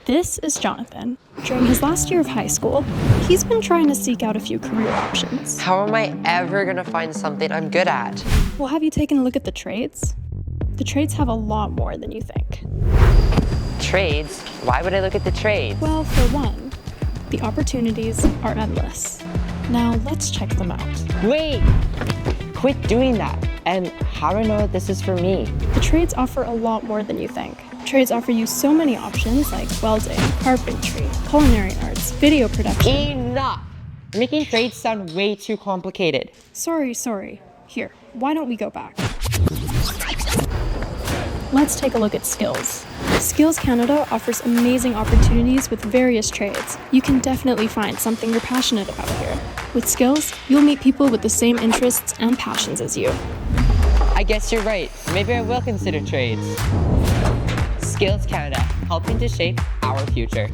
This is Jonathan. During his last year of high school, he's been trying to seek out a few career options. How am I ever gonna find something I'm good at? Well, have you taken a look at the trades? The trades have a lot more than you think. Trades? Why would I look at the trades? Well, for one, the opportunities are endless. Now, let's check them out. Wait! Quit doing that. And how do I know that this is for me? The trades offer a lot more than you think. Trades offer you so many options like welding, carpentry, culinary arts, video production. Enough! You're making trades sound way too complicated. Sorry. Here, why don't we go back? Let's take a look at Skills. Skills Canada offers amazing opportunities with various trades. You can definitely find something you're passionate about here. With Skills, you'll meet people with the same interests and passions as you. I guess you're right. Maybe I will consider trades. Skills Canada, helping to shape our future.